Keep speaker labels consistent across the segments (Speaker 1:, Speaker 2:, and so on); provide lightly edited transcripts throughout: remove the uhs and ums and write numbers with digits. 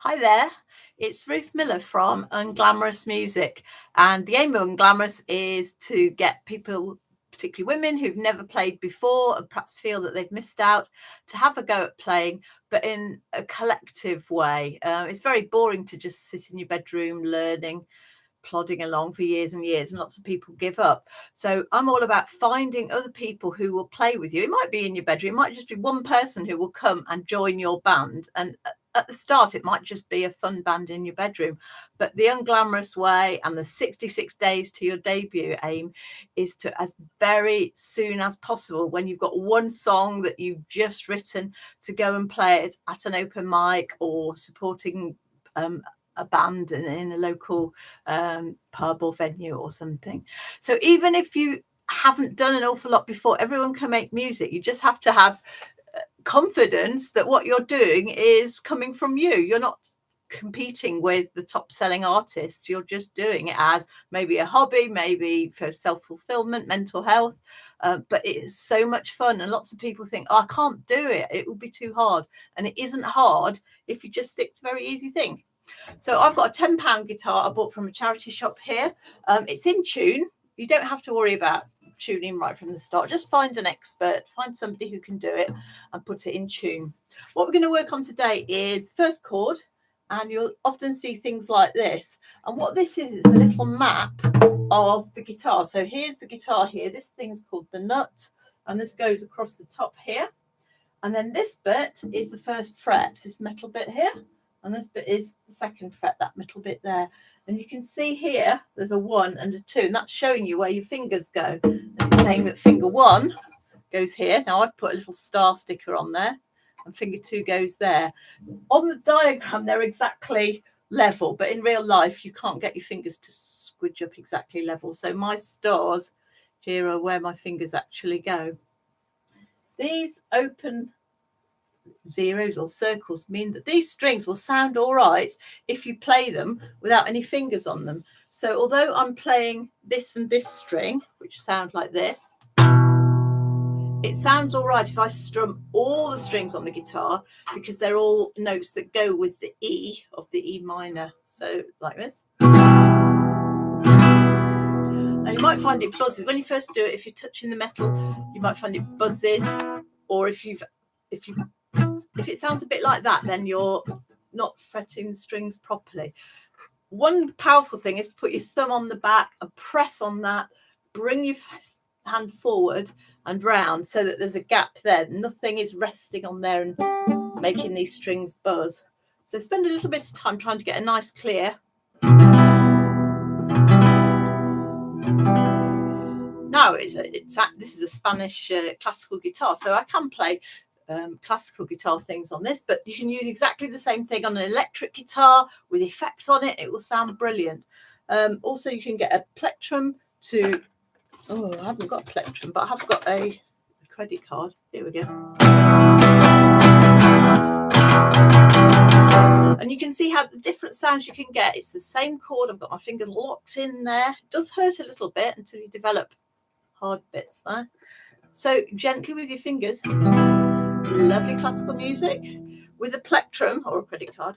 Speaker 1: Hi there, it's Ruth Miller from Unglamorous Music, and the aim of Unglamorous is to get people, particularly women who've never played before and perhaps feel that they've missed out, to have a go at playing, but in a collective way. It's very boring to just sit in your bedroom learning, plodding along for years and years, and lots of people give up. So I'm all about finding other people who will play with you. It might be in your bedroom, it might just be one person who will come and join your band, and at the start it might just be a fun band in your bedroom. But the Unglamorous way and the 66 days to your debut aim is to, as very soon as possible, when you've got one song that you've just written, to go and play it at an open mic or supporting a band in a local pub or venue or something. So even if you haven't done an awful lot before, everyone can make music. You just have to have confidence that what you're doing is coming from you. You're not competing with the top selling artists. You're just doing it as maybe a hobby, maybe for self-fulfillment, mental health. But it is so much fun, and lots of people think, oh, I can't do it, it will be too hard. And it isn't hard if you just stick to very easy things. So I've got a £10 guitar I bought from a charity shop here. It's in tune. You don't have to worry about tuning right from the start. Just find an expert, find somebody who can do it and put it in tune. What we're going to work on today is first chord, and you'll often see things like this. And what this is a little map of the guitar. So here's the guitar here. This thing's called the nut, and this goes across the top here. And then this bit is the first fret, this metal bit here. And this bit is the second fret, that middle bit there. And you can see here, there's a 1 and a 2, and that's showing you where your fingers go. And it's saying that finger 1 goes here. Now I've put a little star sticker on there, and finger 2 goes there. On the diagram, they're exactly level, but in real life, you can't get your fingers to squidge up exactly level. So my stars here are where my fingers actually go. These open zeros or circles mean that these strings will sound all right if you play them without any fingers on them. So although I'm playing this and this string, which sound like this, it sounds all right if I strum all the strings on the guitar, because they're all notes that go with the E of the E minor. So like this. Now you might find it buzzes when you first do it. If you're touching the metal, you might find it buzzes, or if it sounds a bit like that, then you're not fretting the strings properly. One powerful thing is to put your thumb on the back and press on that, bring your hand forward and round so that there's a gap there. Nothing is resting on there and making these strings buzz. So spend a little bit of time trying to get a nice clear. Now this is a Spanish classical guitar, so I can play classical guitar things on this, but you can use exactly the same thing on an electric guitar with effects on it. It will sound brilliant. Also, you can get a plectrum to, oh, I haven't got a plectrum, but I have got a credit card. Here we go. And you can see how the different sounds you can get. It's the same chord. I've got my fingers locked in there. It does hurt a little bit until you develop hard bits there. So gently with your fingers. Lovely classical music with a plectrum or a credit card.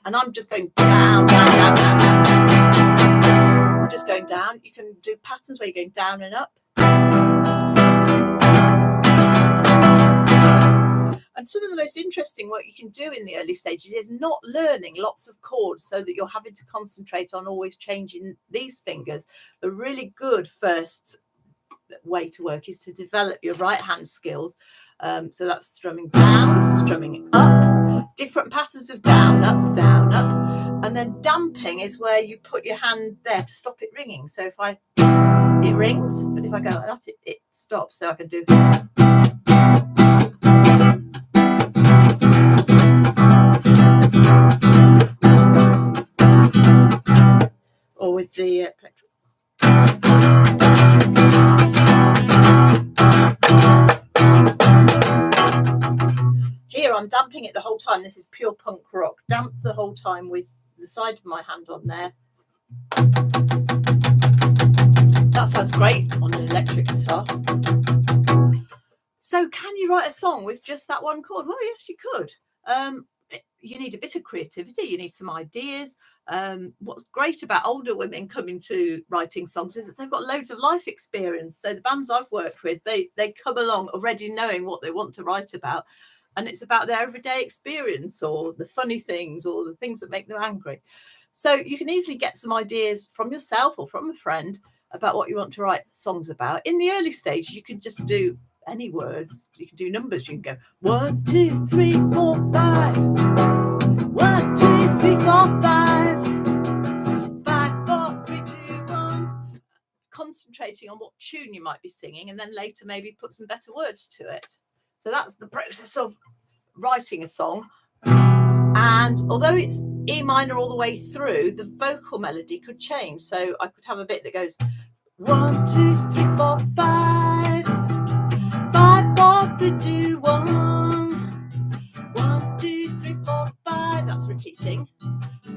Speaker 1: And I'm just going down, down, down, down, down, down. Just going down. You can do patterns where you're going down and up. And some of the most interesting work you can do in the early stages is not learning lots of chords so that you're having to concentrate on always changing these fingers. A really good first way to work is to develop your right hand skills. So that's strumming down, strumming up, different patterns of down, up, and then damping is where you put your hand there to stop it ringing. So if it rings, but if I go like that, it stops. So I can do. Or with the plectrum. Here I'm damping it the whole time. This is pure punk rock. Damp the whole time with the side of my hand on there. That sounds great on an electric guitar. So can you write a song with just that one chord? Well, yes, you could. You need a bit of creativity. You need some ideas. What's great about older women coming to writing songs is that they've got loads of life experience. So the bands I've worked with, they come along already knowing what they want to write about. And it's about their everyday experience or the funny things or the things that make them angry. So you can easily get some ideas from yourself or from a friend about what you want to write songs about. In the early stage, you can just do any words. You can do numbers. You can go 1, 2, 3, 4, 5. 1, 2, 3, 4, 5. 5, 4, 3, 2, 1. Concentrating on what tune you might be singing, and then later maybe put some better words to it. So that's the process of writing a song. And although it's E minor all the way through, the vocal melody could change. So I could have a bit that goes 1, 2, 3, 4, 5. 5, 4, 3, 2, 1. 1, 2, 3, 4, 5. That's repeating.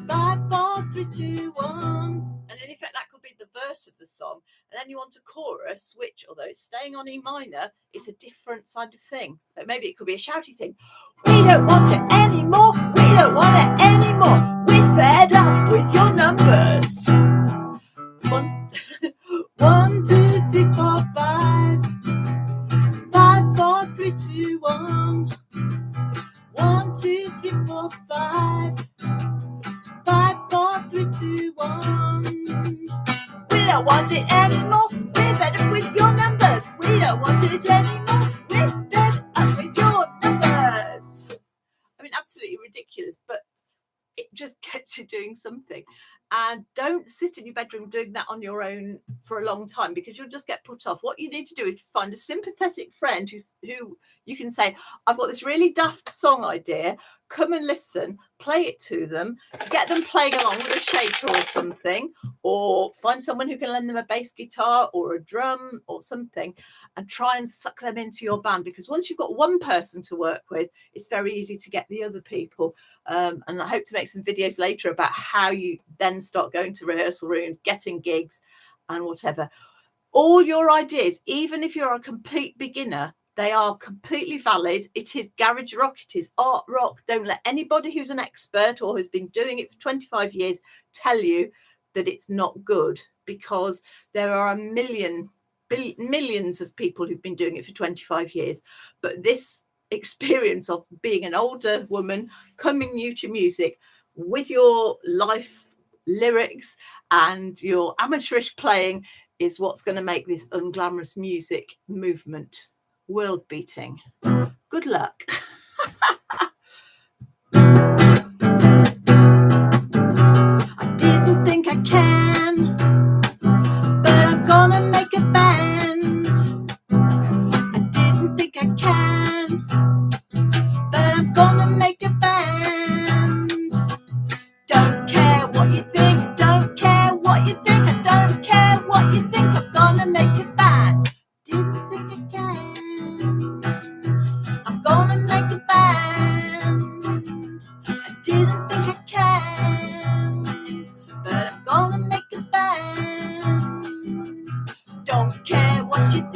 Speaker 1: 5, 4, 3, 2, 1. And in effect, that could be the verse of the song. And then you want a chorus, which, although it's staying on E minor, is a different side of thing. So maybe it could be a shouty thing. We don't want it anymore. We don't want it anymore. We're fed up with your numbers. 1, 2, 3, 4, 5. 5, 4, 3, 2, 1. 1, 2, 3, 4, 5. 5, 4, 3, 2, 1. We don't want it anymore. We're fed up with your numbers. We don't want it anymore. We're fed up with your numbers. I mean, absolutely ridiculous, but it just gets you doing something. And don't sit in your bedroom doing that on your own for a long time, because you'll just get put off. What you need to do is find a sympathetic friend who you can say, I've got this really daft song idea. Come and listen, play it to them, get them playing along with a shaker or something, or find someone who can lend them a bass guitar or a drum or something, and try and suck them into your band. Because once you've got one person to work with, it's very easy to get the other people. And I hope to make some videos later about how you then start going to rehearsal rooms, getting gigs and whatever. All your ideas, even if you're a complete beginner, they are completely valid. It is garage rock. It is art rock. Don't let anybody who's an expert or who's been doing it for 25 years tell you that it's not good, because there are millions of people who've been doing it for 25 years. But this experience of being an older woman coming new to music with your life lyrics and your amateurish playing is what's going to make this unglamorous music movement world beating. Good luck. I didn't think I can, but I'm gonna make a band. I didn't think I can, but I'm gonna make a band. Don't care what you think, don't care what you think, I don't care what you think, I'm gonna make a band. Didn't think I can, I'm gonna make a band. I didn't think I can, but I'm gonna make a band. Don't care what you think.